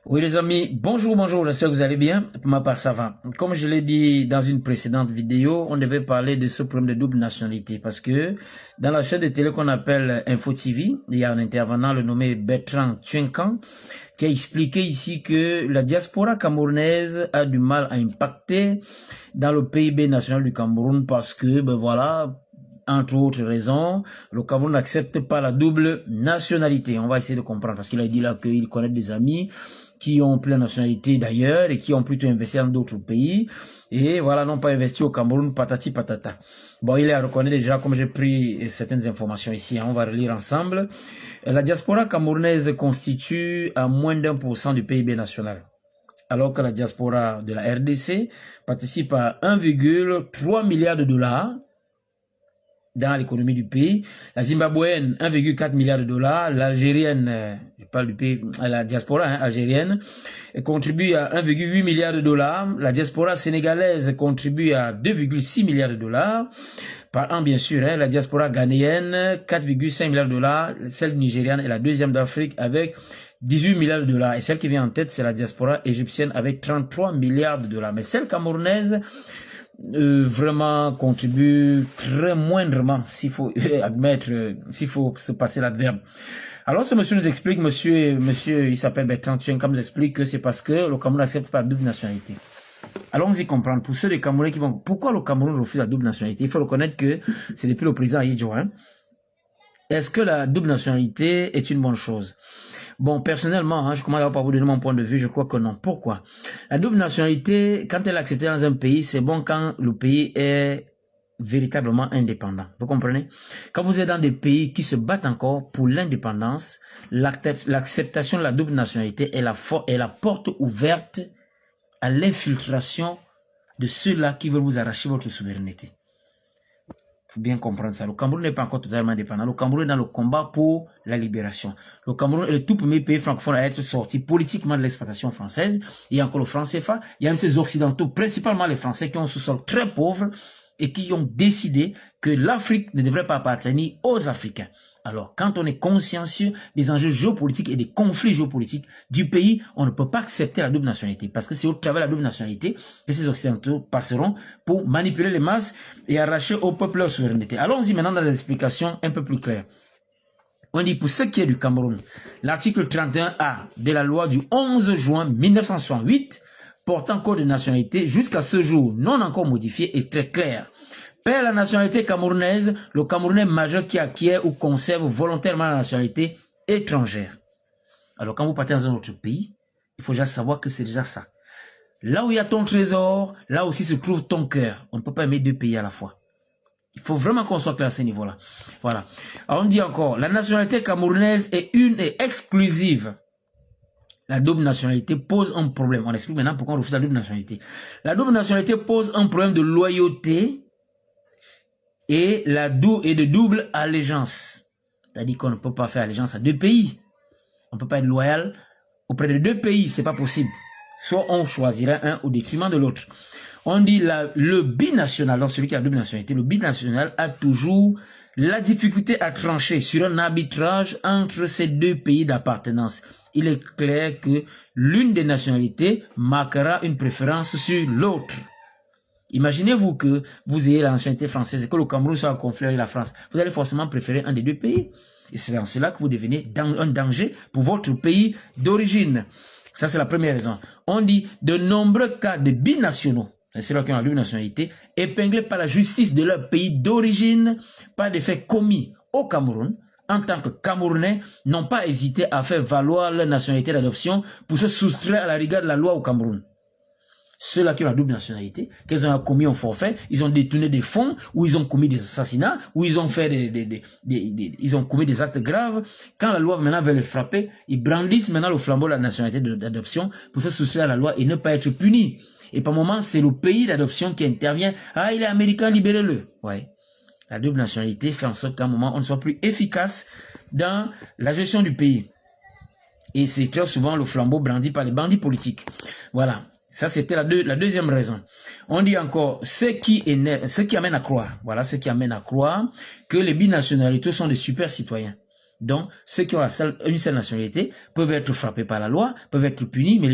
Oui les amis, bonjour, j'espère que vous allez bien. Pour ma part, ça va. Comme je l'ai dit dans une précédente vidéo, on devait parler de ce problème de double nationalité parce que dans la chaîne de télé qu'on appelle Info TV, il y a un intervenant, le nommé Bertrand Tchenkan, qui a expliqué ici que la diaspora camerounaise a du mal à impacter dans le PIB national du Cameroun parce que, entre autres raisons, le Cameroun n'accepte pas la double nationalité. On va essayer de comprendre parce qu'il a dit là qu'il connaît des amis qui ont pris la nationalité d'ailleurs et qui ont plutôt investi dans d'autres pays. Et voilà, n'ont pas investi au Cameroun, patati patata. Bon, il est à reconnaître déjà, comme j'ai pris certaines informations ici, on va relire ensemble. La diaspora camerounaise constitue à moins d'1% du PIB national, alors que la diaspora de la RDC participe à 1,3 milliard de dollars dans l'économie du pays. La zimbabwéenne, 1,4 milliard de dollars. L'algérienne, je parle du pays, la diaspora algérienne, contribue à 1,8 milliard de dollars. La diaspora sénégalaise contribue à 2,6 milliards de dollars par an, bien sûr. La diaspora ghanéenne, 4,5 milliards de dollars. Celle nigériane est la deuxième d'Afrique avec 18 milliards de dollars. Et celle qui vient en tête, c'est la diaspora égyptienne avec 33 milliards de dollars. Mais celle camerounaise, vraiment contribue très moindrement, s'il faut admettre, s'il faut se passer l'adverbe. Alors ce monsieur nous explique, monsieur il s'appelle Bertrand Tchenkan, nous explique que c'est parce que le Cameroun n'accepte pas la double nationalité. Allons-y comprendre, pour ceux des Camerounais qui vont, pourquoi le Cameroun refuse la double nationalité? Il faut reconnaître que c'est depuis le président Ahidjo. Est-ce que la double nationalité est une bonne chose? Bon, personnellement, je commence par vous donner mon point de vue, je crois que non. Pourquoi? La double nationalité, quand elle est acceptée dans un pays, c'est bon quand le pays est véritablement indépendant. Vous comprenez? Quand vous êtes dans des pays qui se battent encore pour l'indépendance, l'acceptation de la double nationalité est la porte ouverte à l'infiltration de ceux-là qui veulent vous arracher votre souveraineté. Faut bien comprendre ça. Le Cameroun n'est pas encore totalement indépendant. Le Cameroun est dans le combat pour la libération. Le Cameroun est le tout premier pays francophone à être sorti politiquement de l'exploitation française. Il y a encore le franc CFA. Il y a même ces occidentaux, principalement les Français, qui ont un sous-sol très pauvre et qui ont décidé que l'Afrique ne devrait pas appartenir aux Africains. Alors, quand on est consciencieux des enjeux géopolitiques et des conflits géopolitiques du pays, on ne peut pas accepter la double nationalité. Parce que c'est au travers de la double nationalité que ces Occidentaux passeront pour manipuler les masses et arracher au peuple leur souveraineté. Allons-y maintenant dans les explications un peu plus claires. On dit pour ce qui est du Cameroun, l'article 31A de la loi du 11 juin 1968 portant code de nationalité jusqu'à ce jour non encore modifié est très clair. Perd la nationalité camerounaise, le Camerounais majeur qui acquiert ou conserve volontairement la nationalité étrangère. Alors quand vous partez dans un autre pays, il faut déjà savoir que c'est déjà ça. Là où il y a ton trésor, là aussi se trouve ton cœur. On ne peut pas aimer deux pays à la fois. Il faut vraiment qu'on soit clair à ce niveau-là. Voilà. Alors on dit encore, la nationalité camerounaise est une et exclusive. La double nationalité pose un problème. On explique maintenant pourquoi on refuse la double nationalité. La double nationalité pose un problème de loyauté et de double allégeance. C'est-à-dire qu'on ne peut pas faire allégeance à deux pays. On ne peut pas être loyal auprès de deux pays, c'est pas possible. Soit on choisirait un au détriment de l'autre. On dit le binational, donc celui qui a la double nationalité, le binational a toujours la difficulté à trancher sur un arbitrage entre ces deux pays d'appartenance. Il est clair que l'une des nationalités marquera une préférence sur l'autre. Imaginez-vous que vous ayez la nationalité française et que le Cameroun soit en conflit avec la France. Vous allez forcément préférer un des deux pays. Et c'est dans cela que vous devenez un danger pour votre pays d'origine. Ça, c'est la première raison. On dit de nombreux cas de binationaux, c'est ceux-là qui ont la double nationalité, épinglés par la justice de leur pays d'origine, par des faits commis au Cameroun, en tant que Camerounais, n'ont pas hésité à faire valoir leur nationalité d'adoption pour se soustraire à la rigueur de la loi au Cameroun. Ceux-là qui ont la double nationalité, qu'ils ont commis un forfait, ils ont détourné des fonds, ou ils ont commis des assassinats, ou ils ont fait ils ont commis des actes graves. Quand la loi maintenant veut les frapper, ils brandissent maintenant le flambeau de la nationalité d'adoption pour se soustraire à la loi et ne pas être punis. Et par moment, c'est le pays d'adoption qui intervient. Ah, il est américain, libérez-le. Ouais. La double nationalité fait en sorte qu'à un moment, on ne soit plus efficace dans la gestion du pays. Et c'est très souvent le flambeau brandi par les bandits politiques. Voilà. Ça, c'était la deuxième raison. On dit encore, ce qui amène à croire, voilà, ce qui amène à croire que les binationalités sont des super citoyens. Donc, ceux qui ont une seule nationalité peuvent être frappés par la loi, peuvent être punis, mais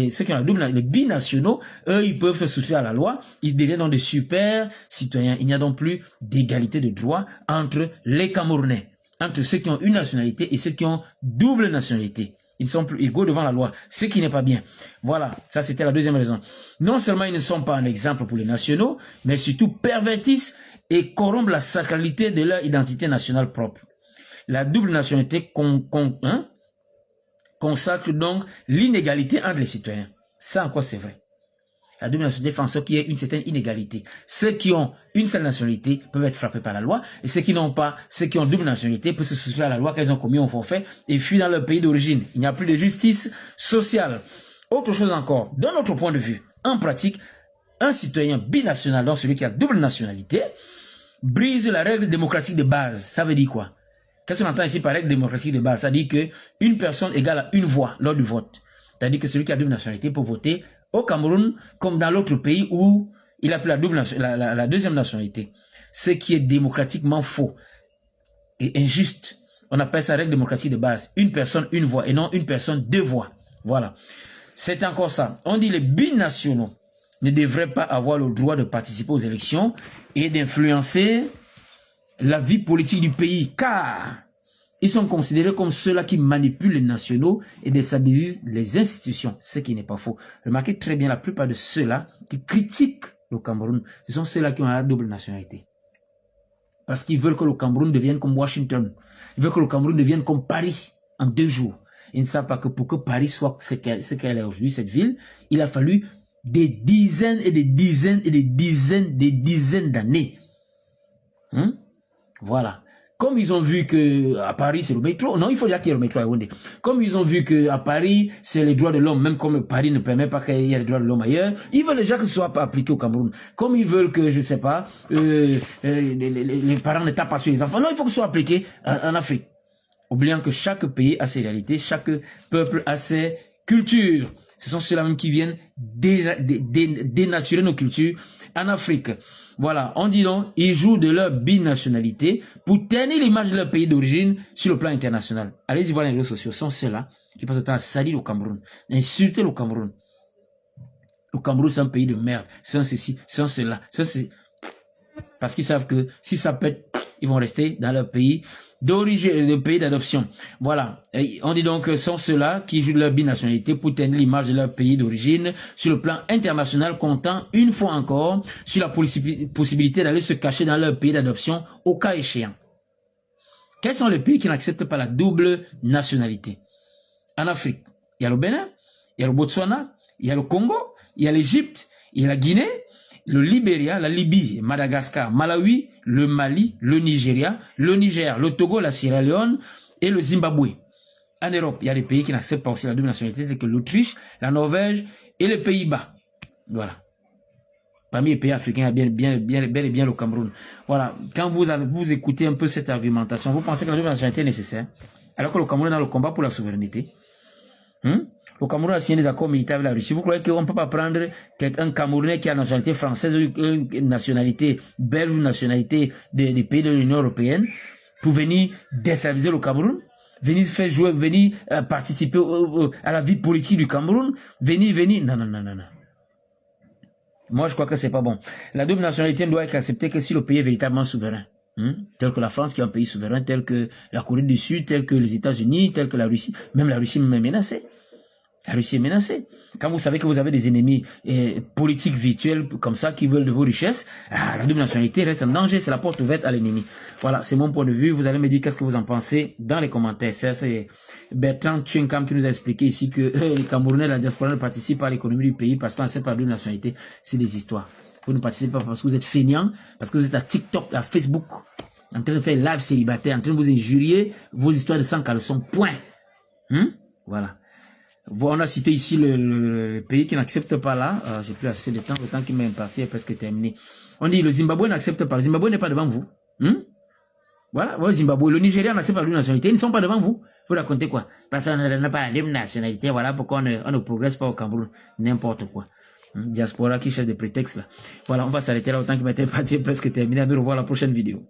ceux qui ont les binationaux, eux, ils peuvent se soustraire à la loi, ils deviennent donc des super citoyens. Il n'y a donc plus d'égalité de droit entre les Camerounais, entre ceux qui ont une nationalité et ceux qui ont double nationalité. Ils ne sont plus égaux devant la loi, ce qui n'est pas bien. Voilà, ça c'était la deuxième raison. Non seulement ils ne sont pas un exemple pour les nationaux, mais surtout pervertissent et corrompent la sacralité de leur identité nationale propre. La double nationalité consacre donc l'inégalité entre les citoyens. Ça encore c'est vrai. La double nationalité fait en sorte qu'il y ait une certaine inégalité. Ceux qui ont une seule nationalité peuvent être frappés par la loi, et ceux qui n'ont pas, ceux qui ont double nationalité peuvent se soustraire à la loi qu'ils ont commis un forfait et fuir dans leur pays d'origine. Il n'y a plus de justice sociale. Autre chose encore, de notre point de vue, en pratique, un citoyen binational, donc celui qui a double nationalité, brise la règle démocratique de base. Ça veut dire quoi? Qu'est-ce qu'on entend ici par règle démocratique de base? Ça dit que une personne égale à une voix lors du vote. C'est-à-dire que celui qui a double nationalité peut voter au Cameroun comme dans l'autre pays où il a pris la deuxième nationalité. Ce qui est démocratiquement faux et injuste. On appelle ça règle démocratique de base. Une personne, une voix et non une personne, deux voix. Voilà. C'est encore ça. On dit les binationaux ne devraient pas avoir le droit de participer aux élections et d'influencer la vie politique du pays, car ils sont considérés comme ceux-là qui manipulent les nationaux et déstabilisent les institutions, ce qui n'est pas faux. Remarquez très bien, la plupart de ceux-là qui critiquent le Cameroun, ce sont ceux-là qui ont la double nationalité. Parce qu'ils veulent que le Cameroun devienne comme Washington. Ils veulent que le Cameroun devienne comme Paris en 2 jours. Ils ne savent pas que pour que Paris soit ce qu'elle est aujourd'hui, cette ville, il a fallu des dizaines et des dizaines et des dizaines d'années. Voilà. Comme ils ont vu que à Paris c'est le métro, non, il faut dire qu'il y a le métro à Yaoundé. Comme ils ont vu que à Paris c'est les droits de l'homme, même comme Paris ne permet pas qu'il y ait les droits de l'homme ailleurs, ils veulent déjà que ce soit appliqué au Cameroun. Comme ils veulent que, je sais pas, les parents ne tapent pas sur les enfants, non, il faut que ce soit appliqué en Afrique. Oubliant que chaque pays a ses réalités, chaque peuple a ses cultures. Ce sont ceux-là même qui viennent dénaturer nos cultures en Afrique. Voilà, on dit donc, ils jouent de leur binationalité pour ternir l'image de leur pays d'origine sur le plan international. Allez-y voir les réseaux sociaux, ce sont ceux-là qui passent le temps à salir le Cameroun, à insulter le Cameroun. Le Cameroun, c'est un pays de merde, c'est un ceci, c'est un cela, c'est parce qu'ils savent que si ça pète, ils vont rester dans leur pays d'origine, le pays d'adoption. Voilà. Et on dit donc que ce sont ceux-là qui jouent de leur binationalité pour tenir l'image de leur pays d'origine sur le plan international, comptant une fois encore sur la possibilité d'aller se cacher dans leur pays d'adoption au cas échéant. Quels sont les pays qui n'acceptent pas la double nationalité? En Afrique, il y a le Bénin, il y a le Botswana, il y a le Congo, il y a l'Égypte, il y a la Guinée, le Libéria, la Libye, Madagascar, Malawi, le Mali, le Nigeria, le Niger, le Togo, la Sierra Leone et le Zimbabwe. En Europe, il y a des pays qui n'acceptent pas aussi la double nationalité, tels que l'Autriche, la Norvège et les Pays-Bas. Voilà. Parmi les pays africains, il y a bel et bien le Cameroun. Voilà. Quand vous écoutez un peu cette argumentation, vous pensez que la double nationalité est nécessaire, alors que le Cameroun est dans le combat pour la souveraineté. Le Cameroun a signé des accords militaires avec la Russie. Vous croyez qu'on ne peut pas prendre un Camerounais qui a la nationalité française ou une nationalité belge ou une nationalité des pays de l'Union européenne pour venir déstabiliser le Cameroun, venir faire jouer, venir participer à la vie politique du Cameroun, venir. Non. Moi, je crois que c'est pas bon. La double nationalité ne doit être acceptée que si le pays est véritablement souverain. Tel que la France qui est un pays souverain, tel que la Corée du Sud, tel que les États-Unis, tel que la Russie. Même la Russie est menacée. La Russie est menacée. Quand vous savez que vous avez des ennemis politiques virtuels comme ça qui veulent de vos richesses, la double nationalité reste en danger, c'est la porte ouverte à l'ennemi. Voilà, c'est mon point de vue. Vous allez me dire qu'est-ce que vous en pensez dans les commentaires. C'est Bertrand Tchenkam qui nous a expliqué ici que les Camerounais, la diaspora ne participent pas à l'économie du pays parce qu'on sait pas la double nationalité. C'est des histoires. Vous ne participez pas parce que vous êtes feignants, parce que vous êtes à TikTok, à Facebook, en train de faire live célibataire, en train de vous injurier vos histoires de sang caleçon. Point. Voilà. On a cité ici le pays qui n'accepte pas là. J'ai plus assez de temps. Le temps qui m'est imparti est presque terminé. On dit le Zimbabwe n'accepte pas. Le Zimbabwe n'est pas devant vous. Voilà. Le Zimbabwe. Le Nigeria n'accepte pas la nationalité. Ils ne sont pas devant vous. Vous racontez quoi? Parce qu'on n'a pas la même nationalité. Voilà pourquoi on ne progresse pas au Cameroun. N'importe quoi. Diaspora qui cherche des prétextes là. Voilà. On va s'arrêter là. Autant qui m'était imparti est presque terminé. À nous revoir la prochaine vidéo.